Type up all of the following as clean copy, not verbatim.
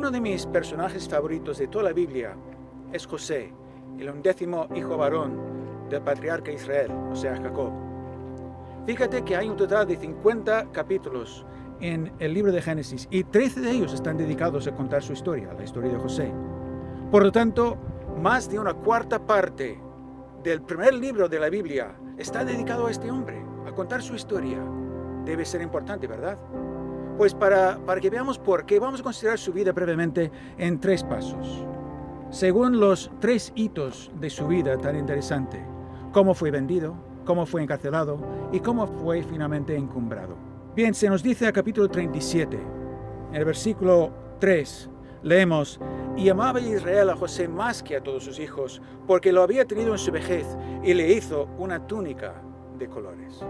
uno de mis personajes favoritos de toda la Biblia es José, el 11º hijo varón del patriarca Israel, o sea, Jacob. Fíjate que hay un total de 50 capítulos en el libro de Génesis y 13 de ellos están dedicados a contar su historia, la historia de José. Por lo tanto, más de una cuarta parte del primer libro de la Biblia está dedicado a este hombre, a contar su historia. Debe ser importante, ¿verdad? Pues para que veamos por qué, vamos a considerar su vida brevemente en 3 pasos. Según los 3 hitos de su vida tan interesante: cómo fue vendido, cómo fue encarcelado y cómo fue finalmente encumbrado. Bien, se nos dice a capítulo 37, en el versículo 3, leemos: y amaba Israel a José más que a todos sus hijos, porque lo había tenido en su vejez y le hizo una túnica de colores.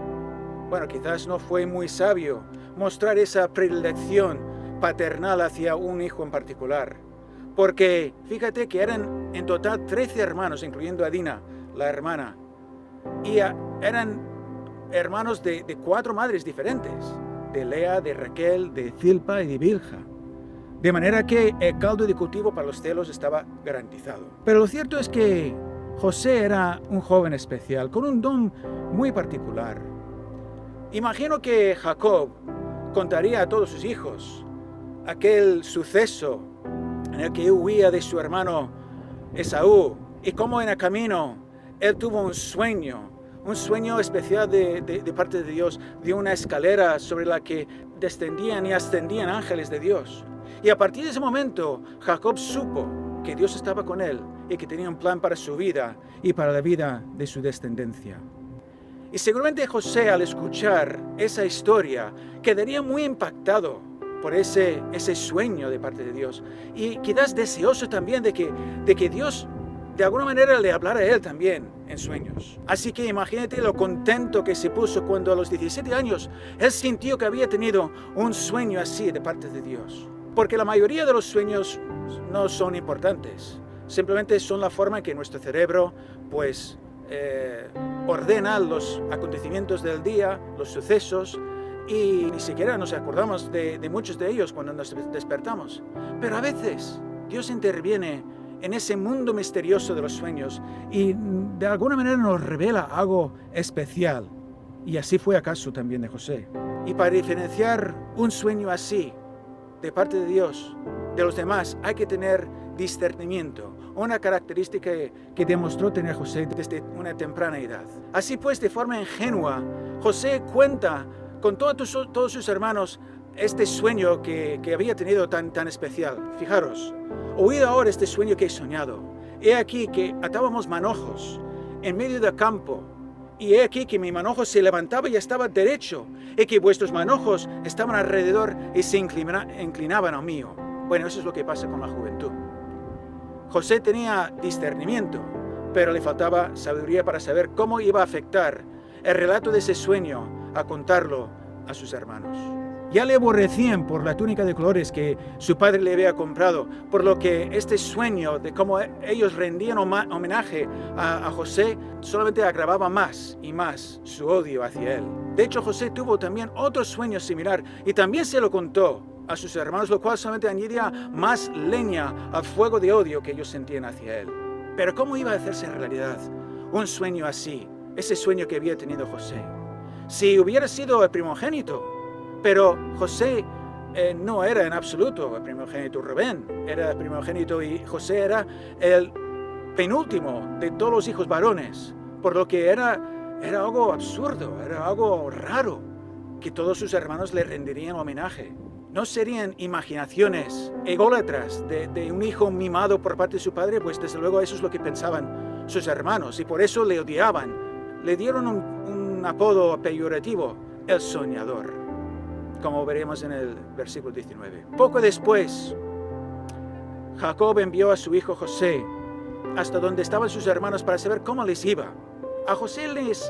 Bueno, quizás no fue muy sabio mostrar esa predilección paternal hacia un hijo en particular, porque fíjate que eran en total 13 hermanos, incluyendo a Dina, la hermana, y eran hermanos de 4 madres diferentes, de Lea, de Raquel, de Zilpa y de Bilha. De manera que el caldo de cultivo para los celos estaba garantizado. Pero lo cierto es que José era un joven especial, con un don muy particular. Imagino que Jacob contaría a todos sus hijos aquel suceso en el que huía de su hermano Esaú, y cómo en el camino él tuvo un sueño especial de parte de Dios, de una escalera sobre la que descendían y ascendían ángeles de Dios. Y a partir de ese momento, Jacob supo que Dios estaba con él y que tenía un plan para su vida y para la vida de su descendencia. Y seguramente José, al escuchar esa historia, quedaría muy impactado por ese sueño de parte de Dios. Y quizás deseoso también de que Dios de alguna manera le hablara a él también en sueños. Así que imagínate lo contento que se puso cuando a los 17 años él sintió que había tenido un sueño así de parte de Dios. Porque la mayoría de los sueños no son importantes. Simplemente son la forma en que nuestro cerebro ordena los acontecimientos del día, los sucesos, y ni siquiera nos acordamos de muchos de ellos cuando nos despertamos. Pero a veces Dios interviene en ese mundo misterioso de los sueños y de alguna manera nos revela algo especial. Y así fue acaso también de José. Y para diferenciar un sueño así de parte de Dios de los demás hay que tener discernimiento, una característica que demostró tener José desde una temprana edad. Así pues, de forma ingenua, José cuenta con todos sus hermanos este sueño que había tenido tan especial. Fijaros: oíd ahora este sueño que he soñado. He aquí que atábamos manojos en medio del campo, y he aquí que mi manojo se levantaba y estaba derecho, y que vuestros manojos estaban alrededor y se inclinaban al mío. Bueno, eso es lo que pasa con la juventud. José tenía discernimiento, pero le faltaba sabiduría para saber cómo iba a afectar el relato de ese sueño a contarlo a sus hermanos. Ya le aborrecían por la túnica de colores que su padre le había comprado, por lo que este sueño de cómo ellos rendían homenaje a José solamente agravaba más y más su odio hacia él. De hecho, José tuvo también otro sueño similar y también se lo contó a sus hermanos, lo cual solamente añadía más leña al fuego de odio que ellos sentían hacia él. Pero ¿cómo iba a hacerse realidad un sueño así, ese sueño que había tenido José? Si hubiera sido el primogénito, pero José no era en absoluto el primogénito. Rubén era el primogénito y José era el penúltimo de todos los hijos varones, por lo que era algo absurdo, era algo raro que todos sus hermanos le rendirían homenaje. ¿No serían imaginaciones ególatras de un hijo mimado por parte de su padre? Pues desde luego eso es lo que pensaban sus hermanos y por eso le odiaban. Le dieron un apodo peyorativo: el soñador, como veremos en el versículo 19. Poco después, Jacob envió a su hijo José hasta donde estaban sus hermanos para saber cómo les iba. A José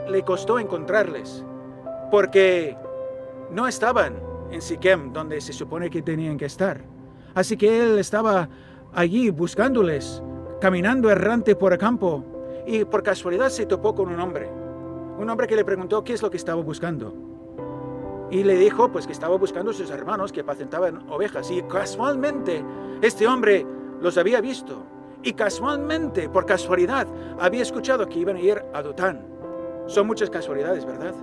le costó encontrarles, porque no estaban en Siquem, donde se supone que tenían que estar. Así que él estaba allí buscándoles, caminando errante por el campo, y por casualidad se topó con un hombre que le preguntó qué es lo que estaba buscando. Y le dijo pues que estaba buscando a sus hermanos que apacentaban ovejas. Y casualmente este hombre los había visto. Y casualmente, por casualidad, había escuchado que iban a ir a Dotán. Son muchas casualidades, ¿verdad?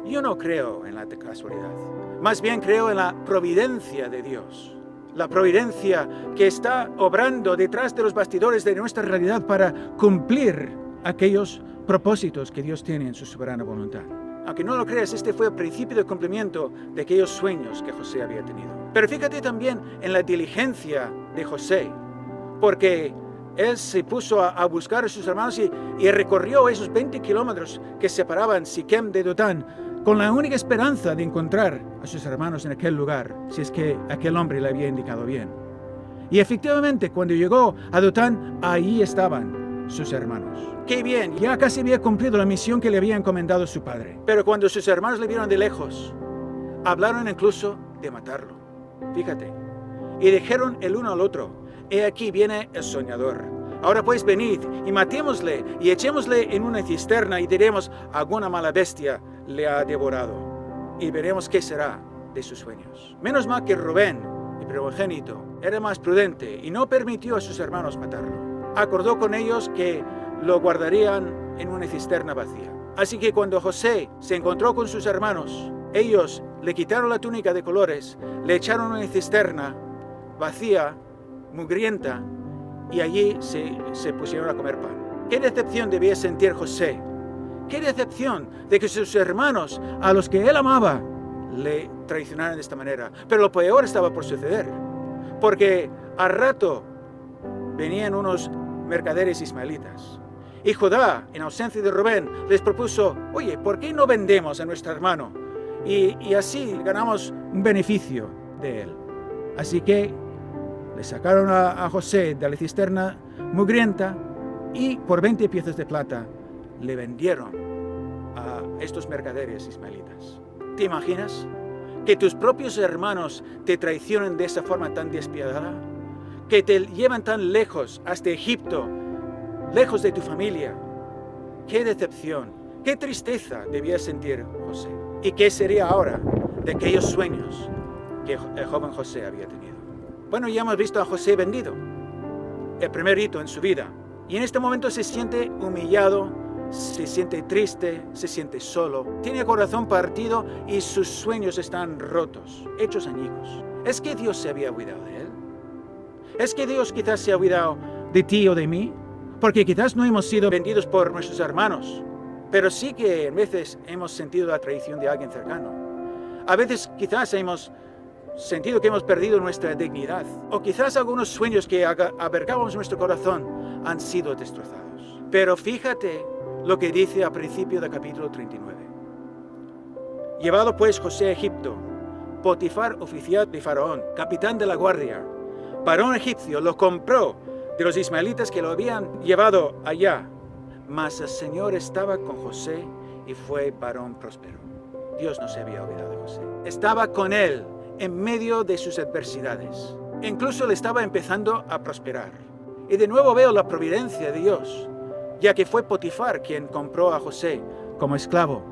Yo no creo en la casualidad. Más bien creo en la providencia de Dios. La providencia que está obrando detrás de los bastidores de nuestra realidad para cumplir aquellos propósitos que Dios tiene en su soberana voluntad. Aunque no lo creas, este fue el principio de cumplimiento de aquellos sueños que José había tenido. Pero fíjate también en la diligencia de José, porque él se puso a buscar a sus hermanos y recorrió esos 20 kilómetros que separaban Siquem de Dotán, con la única esperanza de encontrar a sus hermanos en aquel lugar, si es que aquel hombre le había indicado bien. Y efectivamente, cuando llegó a Dotán, ahí estaban sus hermanos. ¡Qué bien! Ya casi había cumplido la misión que le había encomendado su padre. Pero cuando sus hermanos le vieron de lejos, hablaron incluso de matarlo. Fíjate. Y dijeron el uno al otro: he aquí viene el soñador. Ahora pues venid y matémosle y echémosle en una cisterna y diremos: alguna mala bestia le ha devorado. Y veremos qué será de sus sueños. Menos mal que Rubén, el primogénito, era más prudente y no permitió a sus hermanos matarlo. Acordó con ellos que lo guardarían en una cisterna vacía. Así que cuando José se encontró con sus hermanos, ellos le quitaron la túnica de colores, le echaron en una cisterna vacía, mugrienta, y allí se pusieron a comer pan. ¿Qué decepción debía sentir José? ¿Qué decepción de que sus hermanos, a los que él amaba, le traicionaran de esta manera? Pero lo peor estaba por suceder, porque al rato venían unos mercaderes ismaelitas. Y Judá, en ausencia de Rubén, les propuso: oye, ¿por qué no vendemos a nuestro hermano? Y así ganamos un beneficio de él. Así que le sacaron a José de la cisterna mugrienta y por 20 piezas de plata le vendieron a estos mercaderes ismaelitas. ¿Te imaginas que tus propios hermanos te traicionen de esa forma tan despiadada? Que te llevan tan lejos, hasta Egipto, lejos de tu familia. ¡Qué decepción! ¡Qué tristeza debía sentir José! ¿Y qué sería ahora de aquellos sueños que el joven José había tenido? Bueno, ya hemos visto a José vendido, el primer hito en su vida. Y en este momento se siente humillado, se siente triste, se siente solo, tiene el corazón partido y sus sueños están rotos, hechos añicos. ¿Es que Dios se había olvidado de él? ¿Es que Dios quizás se ha olvidado de ti o de mí? Porque quizás no hemos sido vendidos por nuestros hermanos, pero sí que a veces hemos sentido la traición de alguien cercano. A veces quizás hemos sentido que hemos perdido nuestra dignidad, o quizás algunos sueños que albergábamos en nuestro corazón han sido destrozados. Pero fíjate lo que dice al principio del capítulo 39. Llevado pues José a Egipto, Potifar, oficial de Faraón, capitán de la guardia, varón egipcio, lo compró de los ismaelitas que lo habían llevado allá. Mas el Señor estaba con José y fue varón próspero. Dios no se había olvidado de José. Estaba con él en medio de sus adversidades. Incluso le estaba empezando a prosperar. Y de nuevo veo la providencia de Dios, ya que fue Potifar quien compró a José como esclavo.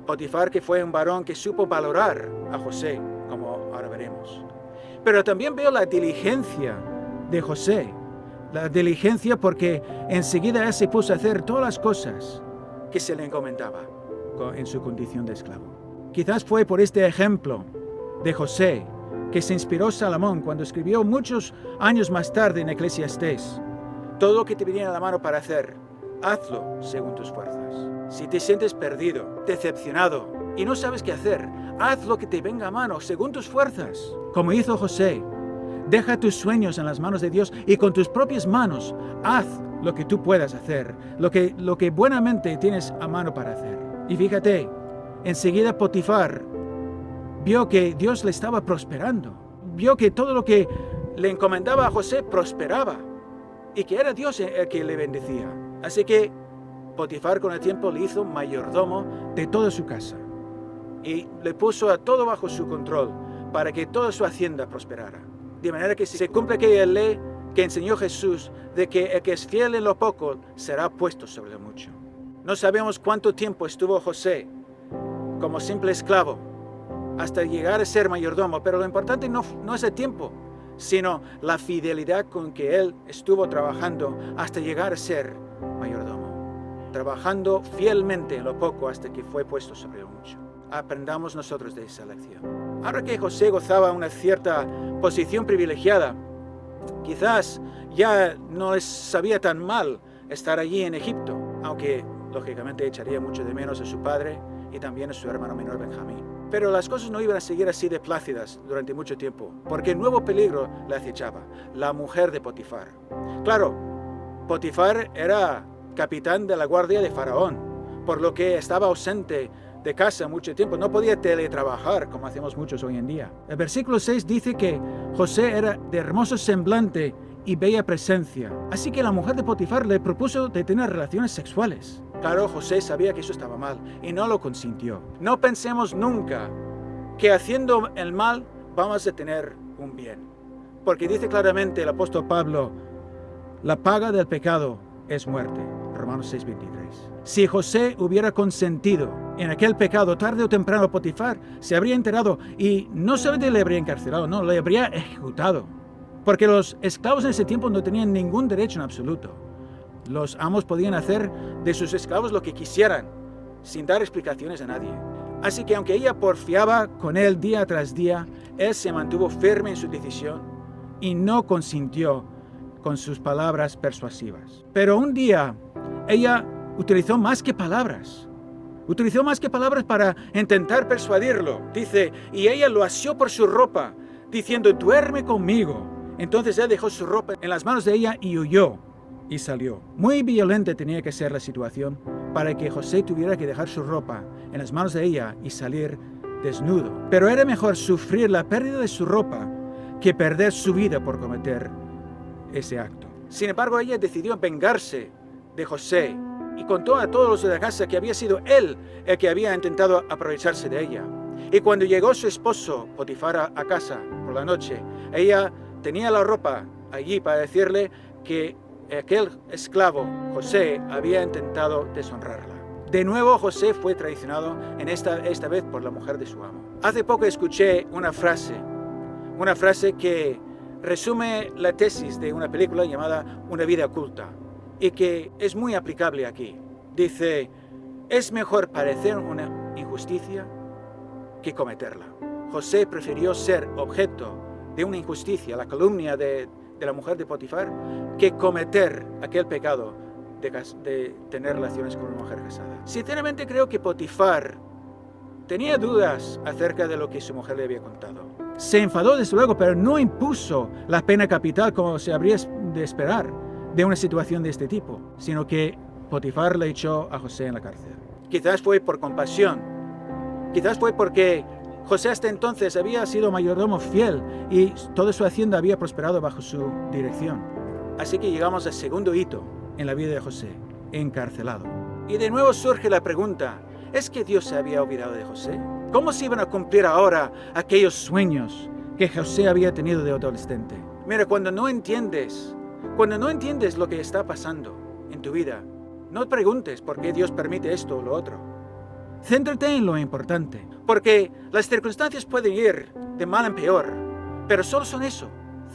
Potifar, que fue un varón que supo valorar a José, como ahora veremos. Pero también veo la diligencia de José. La diligencia porque enseguida él se puso a hacer todas las cosas que se le encomendaba en su condición de esclavo. Quizás fue por este ejemplo de José que se inspiró Salomón cuando escribió muchos años más tarde en Eclesiastés: todo lo que te viniera a la mano para hacer, hazlo según tus fuerzas. Si te sientes perdido, decepcionado y no sabes qué hacer, haz lo que te venga a mano según tus fuerzas. Como hizo José, deja tus sueños en las manos de Dios y con tus propias manos haz lo que tú puedas hacer, lo que buenamente tienes a mano para hacer. Y fíjate, enseguida Potifar vio que Dios le estaba prosperando, vio que todo lo que le encomendaba a José prosperaba y que era Dios el que le bendecía. Así que Potifar con el tiempo le hizo mayordomo de toda su casa y le puso a todo bajo su control para que toda su hacienda prosperara. De manera que se cumple aquella ley que enseñó Jesús de que el que es fiel en lo poco será puesto sobre lo mucho. No sabemos cuánto tiempo estuvo José como simple esclavo hasta llegar a ser mayordomo. Pero lo importante no es el tiempo, sino la fidelidad con que él estuvo trabajando hasta llegar a ser mayordomo, trabajando fielmente en lo poco hasta que fue puesto sobre lo mucho. Aprendamos nosotros de esa lección. Ahora que José gozaba una cierta posición privilegiada, quizás ya no les sabía tan mal estar allí en Egipto, aunque lógicamente echaría mucho de menos a su padre y también a su hermano menor Benjamín. Pero las cosas no iban a seguir así de plácidas durante mucho tiempo, porque un nuevo peligro le acechaba: la mujer de Potifar. Claro, Potifar era capitán de la guardia de Faraón, por lo que estaba ausente de casa mucho tiempo, no podía teletrabajar como hacemos muchos hoy en día. El versículo 6 dice que José era de hermoso semblante y bella presencia, así que la mujer de Potifar le propuso de tener relaciones sexuales. Claro, José sabía que eso estaba mal y no lo consintió. No pensemos nunca que haciendo el mal vamos a tener un bien, porque dice claramente el apóstol Pablo: la paga del pecado es muerte. Romanos 6:23. Si José hubiera consentido en aquel pecado, tarde o temprano Potifar se habría enterado y no solamente le habría encarcelado, no, le habría ejecutado. Porque los esclavos en ese tiempo no tenían ningún derecho en absoluto. Los amos podían hacer de sus esclavos lo que quisieran, sin dar explicaciones a nadie. Así que aunque ella porfiaba con él día tras día, él se mantuvo firme en su decisión y no consintió con sus palabras persuasivas. Pero un día ella utilizó más que palabras. Utilizó más que palabras para intentar persuadirlo. Dice, y ella lo asió por su ropa, diciendo: duerme conmigo. Entonces él dejó su ropa en las manos de ella y huyó y salió. Muy violenta tenía que ser la situación para que José tuviera que dejar su ropa en las manos de ella y salir desnudo. Pero era mejor sufrir la pérdida de su ropa que perder su vida por cometer ese acto. Sin embargo, ella decidió vengarse de José y contó a todos los de la casa que había sido él el que había intentado aprovecharse de ella. Y cuando llegó su esposo Potifar a casa por la noche, ella tenía la ropa allí para decirle que aquel esclavo, José, había intentado deshonrarla. De nuevo José fue traicionado, esta vez por la mujer de su amo. Hace poco escuché una frase que resume la tesis de una película llamada Una vida oculta y que es muy aplicable aquí. Dice: es mejor padecer una injusticia que cometerla. José prefirió ser objeto de una injusticia, la calumnia de la mujer de Potifar, que cometer aquel pecado de tener relaciones con una mujer casada. Sinceramente creo que Potifar tenía dudas acerca de lo que su mujer le había contado. Se enfadó desde luego, pero no impuso la pena capital como se habría de esperar de una situación de este tipo, sino que Potifar le echó a José en la cárcel. Quizás fue por compasión, quizás fue porque José hasta entonces había sido mayordomo fiel y toda su hacienda había prosperado bajo su dirección. Así que llegamos al segundo hito en la vida de José: encarcelado. Y de nuevo surge la pregunta: ¿es que Dios se había olvidado de José? ¿Cómo se iban a cumplir ahora aquellos sueños que José había tenido de adolescente? Mira, cuando no entiendes lo que está pasando en tu vida, no preguntes por qué Dios permite esto o lo otro. Céntrate en lo importante, porque las circunstancias pueden ir de mal en peor, pero solo son eso,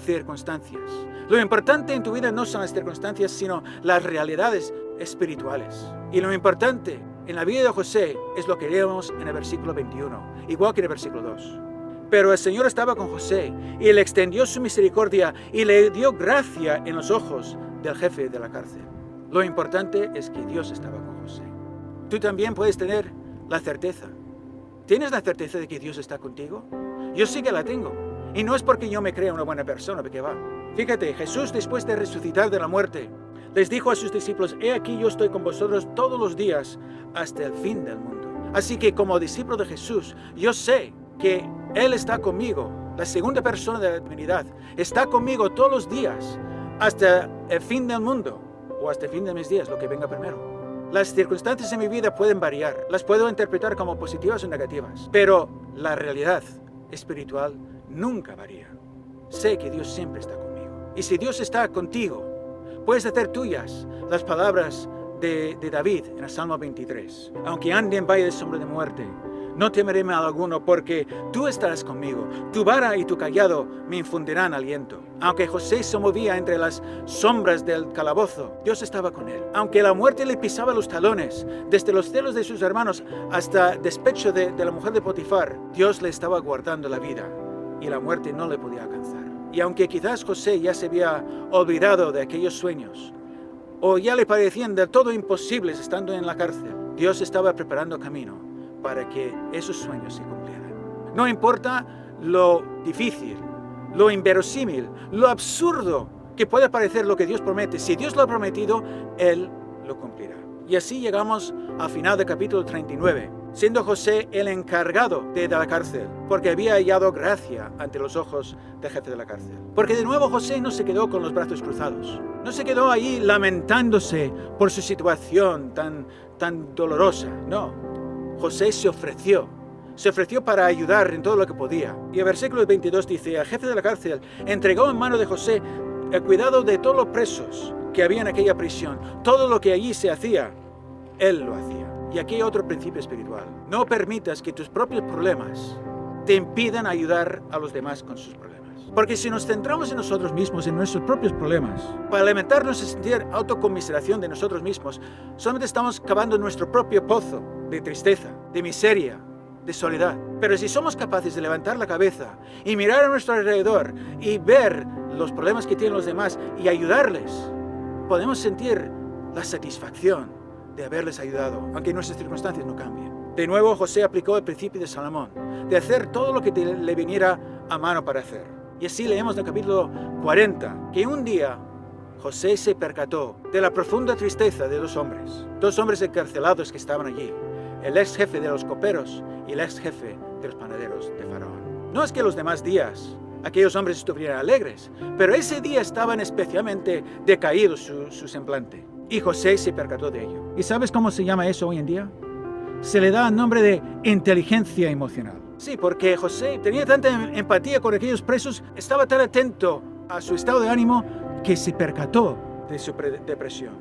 circunstancias. Lo importante en tu vida no son las circunstancias, sino las realidades espirituales. Y lo importante en la vida de José es lo que leemos en el versículo 21, igual que en el versículo 2. Pero el Señor estaba con José y le extendió su misericordia y le dio gracia en los ojos del jefe de la cárcel. Lo importante es que Dios estaba con José. Tú también puedes tener la certeza. ¿Tienes la certeza de que Dios está contigo? Yo sí que la tengo. Y no es porque yo me crea una buena persona, porque va. Fíjate, Jesús, después de resucitar de la muerte, les dijo a sus discípulos: he aquí yo estoy con vosotros todos los días hasta el fin del mundo. Así que como discípulo de Jesús, yo sé que Él está conmigo, la segunda persona de la divinidad, está conmigo todos los días hasta el fin del mundo, o hasta el fin de mis días, lo que venga primero. Las circunstancias en mi vida pueden variar, las puedo interpretar como positivas o negativas, pero la realidad espiritual nunca varía. Sé que Dios siempre está conmigo. Y si Dios está contigo, puedes hacer tuyas las palabras de David en el Salmo 23. Aunque ande en valle de sombra de muerte, No temeré mal alguno, porque tú estarás conmigo. Tu vara y tu cayado me infundirán aliento. Aunque José se movía entre las sombras del calabozo, Dios estaba con él. Aunque la muerte le pisaba los talones, desde los celos de sus hermanos hasta el despecho de la mujer de Potifar, Dios le estaba guardando la vida y la muerte no le podía alcanzar. Y aunque quizás José ya se había olvidado de aquellos sueños, o ya le parecían del todo imposibles estando en la cárcel, Dios estaba preparando camino para que esos sueños se cumplieran. No importa lo difícil, lo inverosímil, lo absurdo que pueda parecer lo que Dios promete. Si Dios lo ha prometido, Él lo cumplirá. Y así llegamos al final del capítulo 39, siendo José el encargado de la cárcel, porque había hallado gracia ante los ojos del jefe de la cárcel. Porque de nuevo José no se quedó con los brazos cruzados, no se quedó ahí lamentándose por su situación tan dolorosa, no. José se ofreció para ayudar en todo lo que podía. Y el versículo 22 dice, el jefe de la cárcel entregó en mano de José el cuidado de todos los presos que había en aquella prisión. Todo lo que allí se hacía, él lo hacía. Y aquí hay otro principio espiritual. No permitas que tus propios problemas te impidan ayudar a los demás con sus problemas. Porque si nos centramos en nosotros mismos, en nuestros propios problemas, para alimentarnos y sentir autocomiseración de nosotros mismos, solamente estamos cavando nuestro propio pozo de tristeza, de miseria, de soledad. Pero si somos capaces de levantar la cabeza y mirar a nuestro alrededor y ver los problemas que tienen los demás y ayudarles, podemos sentir la satisfacción de haberles ayudado, aunque nuestras circunstancias no cambien. De nuevo, José aplicó el principio de Salomón, de hacer todo lo que le viniera a mano para hacer. Y así leemos en el capítulo 40, que un día José se percató de la profunda tristeza de dos hombres encarcelados que estaban allí, el ex jefe de los coperos y el ex jefe de los panaderos de Faraón. No es que los demás días aquellos hombres estuvieran alegres, pero ese día estaban especialmente decaídos su semblante. Y José se percató de ello. ¿Y sabes cómo se llama eso hoy en día? Se le da el nombre de inteligencia emocional. Sí, porque José tenía tanta empatía con aquellos presos, estaba tan atento a su estado de ánimo que se percató de su depresión.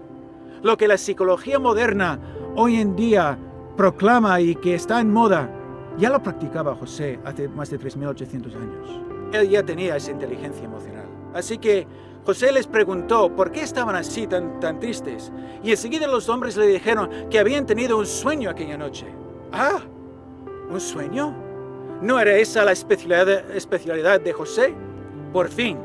Lo que la psicología moderna hoy en día proclama y que está en moda, ya lo practicaba José hace más de 3.800 años. Él ya tenía esa inteligencia emocional. Así que José les preguntó por qué estaban así tan tristes. Y enseguida los hombres le dijeron que habían tenido un sueño aquella noche. ¡Ah! ¿Un sueño? ¿No era esa la especialidad de José? Por fin,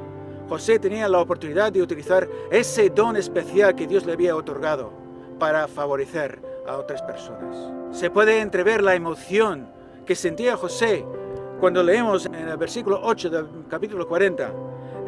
José tenía la oportunidad de utilizar ese don especial que Dios le había otorgado para favorecer a otras personas. Se puede entrever la emoción que sentía José cuando leemos en el versículo 8 del capítulo 40.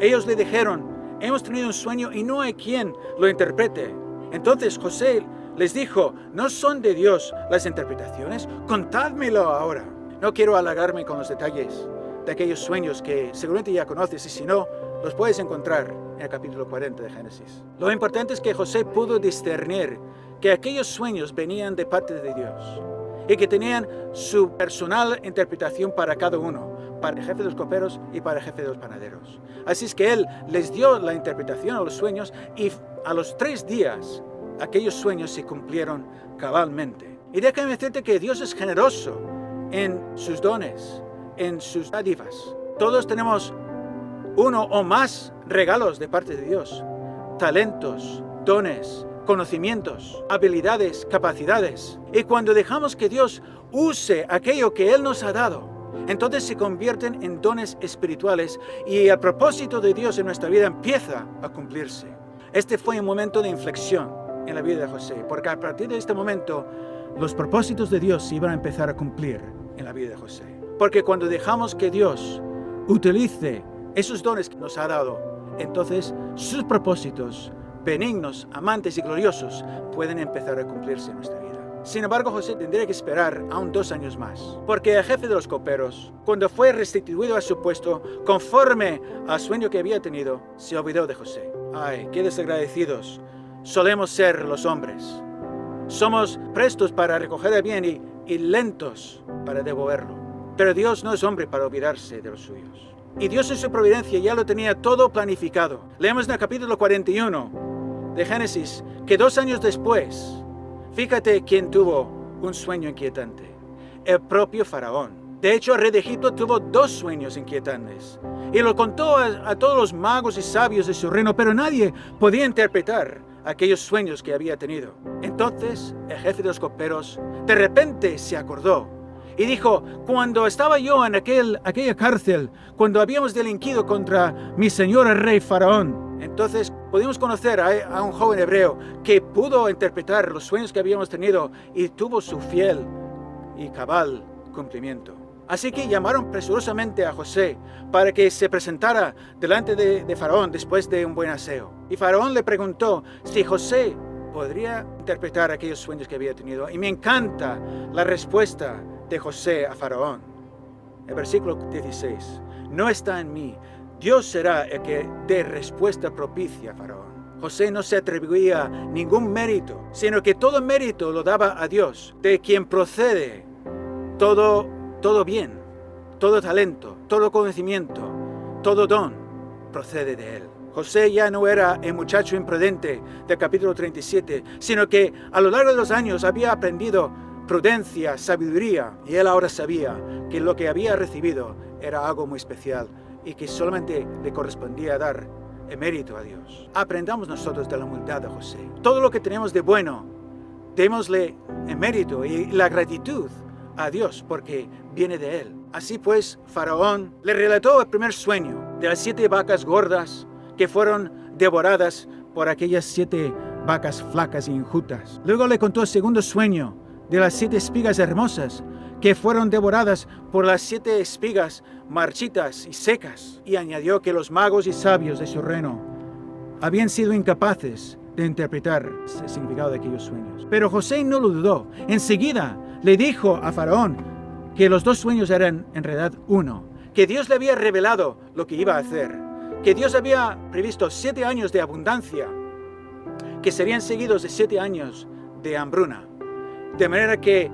Ellos le dijeron, hemos tenido un sueño y no hay quien lo interprete. Entonces José les dijo, ¿no son de Dios las interpretaciones? Contádmelo ahora. No quiero halagarme con los detalles de aquellos sueños que seguramente ya conoces y si no, los puedes encontrar en el capítulo 40 de Génesis. Lo importante es que José pudo discernir que aquellos sueños venían de parte de Dios y que tenían su personal interpretación para cada uno, para el jefe de los coperos y para el jefe de los panaderos. Así es que él les dio la interpretación a los sueños y a los 3 días aquellos sueños se cumplieron cabalmente. Y déjame decirte que Dios es generoso en sus dones, en sus dádivas. Todos tenemos uno o más regalos de parte de Dios, talentos, dones, conocimientos, habilidades, capacidades. Y cuando dejamos que Dios use aquello que Él nos ha dado, entonces se convierten en dones espirituales y el propósito de Dios en nuestra vida empieza a cumplirse. Este fue un momento de inflexión en la vida de José, porque a partir de este momento los propósitos de Dios se iban a empezar a cumplir en la vida de José. Porque cuando dejamos que Dios utilice esos dones que nos ha dado, entonces sus propósitos benignos, amantes y gloriosos pueden empezar a cumplirse en nuestra vida. Sin embargo, José tendría que esperar aún 2 años más, porque el jefe de los coperos, cuando fue restituido a su puesto, conforme al sueño que había tenido, se olvidó de José. Ay, qué desagradecidos solemos ser los hombres. Somos prestos para recoger el bien y lentos para devolverlo. Pero Dios no es hombre para olvidarse de los suyos. Y Dios en su providencia ya lo tenía todo planificado. Leemos en el capítulo 41 de Génesis que 2 años después, fíjate quién tuvo un sueño inquietante. el propio Faraón. De hecho, el rey de Egipto tuvo 2 sueños inquietantes y lo contó a todos los magos y sabios de su reino, pero nadie podía interpretar aquellos sueños que había tenido. Entonces, el jefe de los coperos de repente se acordó y dijo: cuando estaba yo en aquella cárcel, cuando habíamos delinquido contra mi señor el rey Faraón, entonces pudimos conocer a un joven hebreo que pudo interpretar los sueños que habíamos tenido y tuvo su fiel y cabal cumplimiento. Así que llamaron presurosamente a José para que se presentara delante de Faraón después de un buen aseo. Y Faraón le preguntó si José podría interpretar aquellos sueños que había tenido. Y me encanta la respuesta de José a Faraón. El versículo 16. No está en mí. Dios será el que dé respuesta propicia a Faraón. José no se atribuía ningún mérito, sino que todo mérito lo daba a Dios, de quien procede todo bien, todo talento, todo conocimiento, todo don procede de él. José ya no era el muchacho imprudente del capítulo 37, sino que a lo largo de los años había aprendido prudencia, sabiduría, y él ahora sabía que lo que había recibido era algo muy especial y que solamente le correspondía dar el mérito a Dios. Aprendamos nosotros de la humildad de José. Todo lo que tenemos de bueno, démosle el mérito y la gratitud a Dios, porque viene de él. Así pues, Faraón le relató el primer sueño de las 7 vacas gordas que fueron devoradas por aquellas 7 vacas flacas y enjutas. Luego le contó el segundo sueño de las 7 espigas hermosas que fueron devoradas por las 7 espigas marchitas y secas. Y añadió que los magos y sabios de su reino habían sido incapaces de interpretar el significado de aquellos sueños. Pero José no lo dudó. Enseguida le dijo a Faraón que los 2 sueños eran en realidad uno, que Dios le había revelado lo que iba a hacer, que Dios había previsto 7 años de abundancia, que serían seguidos de 7 años de hambruna, de manera que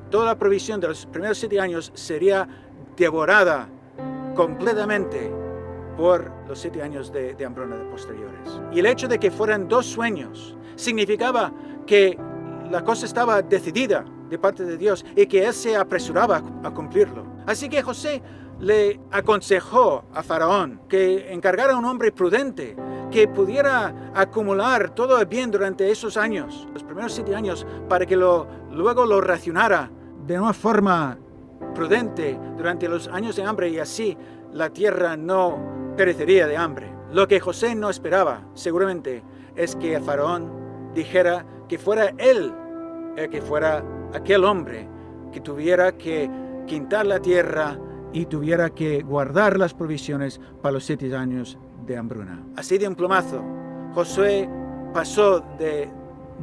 toda la provisión de los primeros 7 años sería devorada completamente por los 7 años de hambruna posteriores. Y el hecho de que fueran 2 sueños significaba que la cosa estaba decidida de parte de Dios y que él se apresuraba a cumplirlo. Así que José le aconsejó a Faraón que encargara a un hombre prudente que pudiera acumular todo el bien durante esos años, los primeros 7 años, para que luego lo racionara de una forma prudente durante los años de hambre, y así la tierra no perecería de hambre. Lo que José no esperaba, seguramente, es que Faraón dijera que fuera él el que fuera aquel hombre que tuviera que quintar la tierra y tuviera que guardar las provisiones para los 7 años de hambruna. Así de un plumazo, Josué pasó de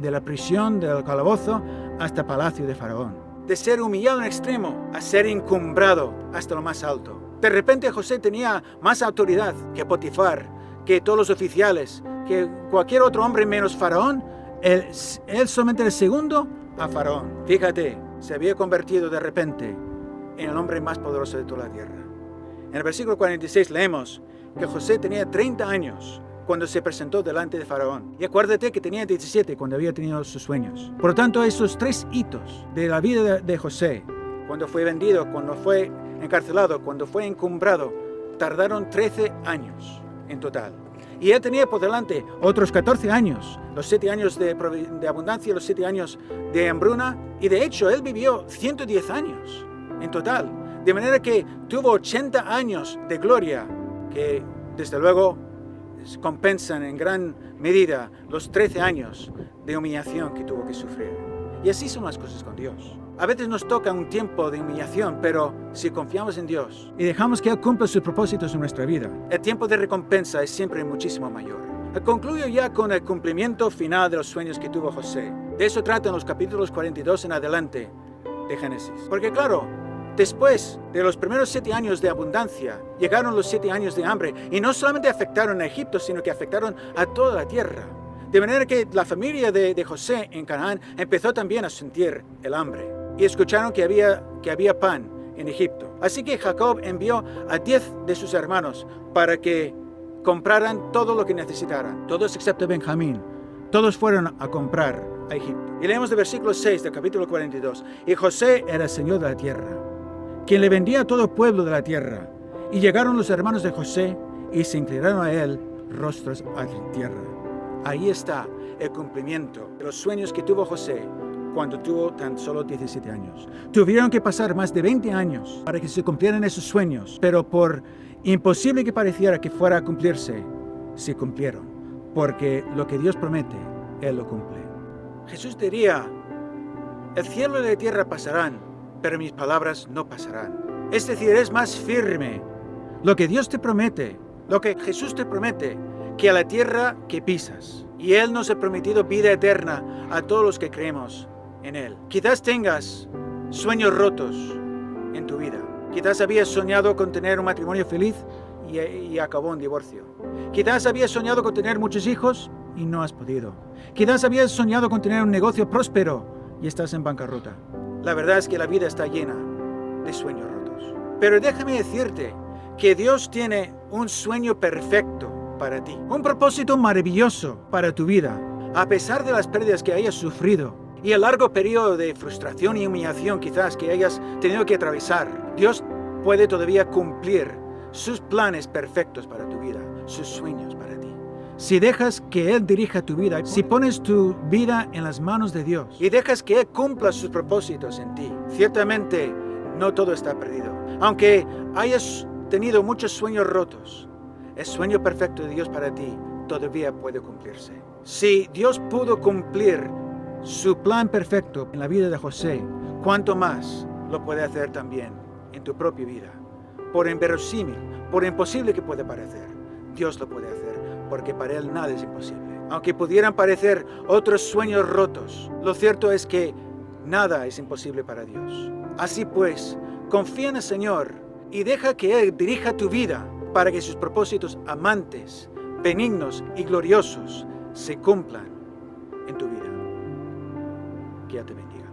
la prisión, del calabozo, hasta el palacio de Faraón. De ser humillado en extremo a ser encumbrado hasta lo más alto. De repente José tenía más autoridad que Potifar, que todos los oficiales, que cualquier otro hombre menos Faraón. Él solamente el segundo a Faraón. Fíjate, se había convertido de repente en el hombre más poderoso de toda la tierra. En el versículo 46 leemos que José tenía 30 años cuando se presentó delante de Faraón. Y acuérdate que tenía 17 cuando había tenido sus sueños. Por lo tanto, esos 3 hitos de la vida de José, cuando fue vendido, cuando fue encarcelado, cuando fue encumbrado, tardaron 13 años en total. Y él tenía por delante otros 14 años, los 7 años de abundancia, los 7 años de hambruna. Y de hecho, él vivió 110 años en total. De manera que tuvo 80 años de gloria, que desde luego compensan en gran medida los 13 años de humillación que tuvo que sufrir. Y así son las cosas con Dios. A veces nos toca un tiempo de humillación, pero si confiamos en Dios y dejamos que Él cumpla sus propósitos en nuestra vida, el tiempo de recompensa es siempre muchísimo mayor. Concluyo ya con el cumplimiento final de los sueños que tuvo José. De eso tratan los capítulos 42 en adelante de Génesis. Porque claro, después de los primeros 7 años de abundancia, llegaron los 7 años de hambre, y no solamente afectaron a Egipto, sino que afectaron a toda la tierra. De manera que la familia de José en Canaán empezó también a sentir el hambre, y escucharon que había pan en Egipto. Así que Jacob envió a 10 de sus hermanos para que compraran todo lo que necesitaran. Todos excepto Benjamín. Todos fueron a comprar a Egipto. Y leemos del versículo 6 del capítulo 42. Y José era señor de la tierra, quien le vendía a todo pueblo de la tierra. Y llegaron los hermanos de José y se inclinaron a él, rostros a tierra. Ahí está el cumplimiento de los sueños que tuvo José cuando tuvo tan solo 17 años. Tuvieron que pasar más de 20 años para que se cumplieran esos sueños, pero por imposible que pareciera que fuera a cumplirse, se cumplieron, porque lo que Dios promete, Él lo cumple. Jesús diría, el cielo y la tierra pasarán, pero mis palabras no pasarán. Es decir, es más firme lo que Dios te promete, lo que Jesús te promete, que a la tierra que pisas. Y Él nos ha prometido vida eterna a todos los que creemos en Él. Quizás tengas sueños rotos en tu vida. Quizás habías soñado con tener un matrimonio feliz y acabó en divorcio. Quizás habías soñado con tener muchos hijos y no has podido. Quizás habías soñado con tener un negocio próspero y estás en bancarrota. La verdad es que la vida está llena de sueños rotos. Pero déjame decirte que Dios tiene un sueño perfecto para ti. Un propósito maravilloso para tu vida. A pesar de las pérdidas que hayas sufrido y el largo periodo de frustración y humillación quizás que hayas tenido que atravesar, Dios puede todavía cumplir sus planes perfectos para tu vida, sus sueños para ti. Si dejas que Él dirija tu vida, si pones tu vida en las manos de Dios y dejas que Él cumpla sus propósitos en ti, ciertamente no todo está perdido. Aunque hayas tenido muchos sueños rotos, el sueño perfecto de Dios para ti todavía puede cumplirse. Si Dios pudo cumplir su plan perfecto en la vida de José, ¿cuánto más lo puede hacer también en tu propia vida? Por inverosímil, por imposible que pueda parecer, Dios lo puede hacer, porque para Él nada es imposible. Aunque pudieran parecer otros sueños rotos, lo cierto es que nada es imposible para Dios. Así pues, confía en el Señor y deja que Él dirija tu vida para que sus propósitos amantes, benignos y gloriosos se cumplan en tu vida. Que Dios te bendiga.